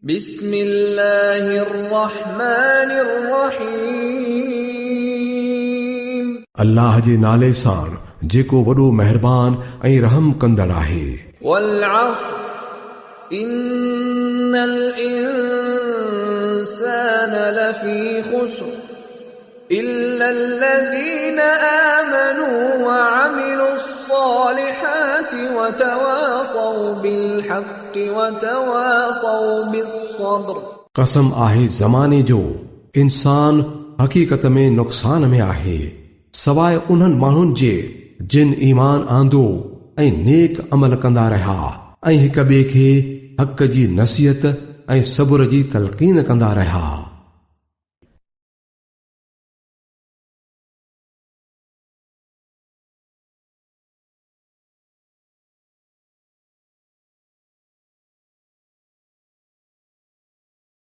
بسم الله الرحمن الرحيم अल्लाह जे नाले सां जेको वॾो महिरबान ऐं रहम कंदड़ आहे। والعصر إن الإنسان لفي خسر إلا الذين آمنوا وعملوا الصالحات وتواصوا بالحق وتواصوا بالصبر। कसम आहे ज़माने जो, इंसान हक़ीक़त में नुक़सान में आहे सवाइ उन्हनि माण्हुनि जे जिन ईमान आंदो ऐं नेक अमल कंदा रहिया ऐं हिक ॿिए खे हक़ जी नसीहत ऐं सब्र जी तलक़ीन कंदा रहिया।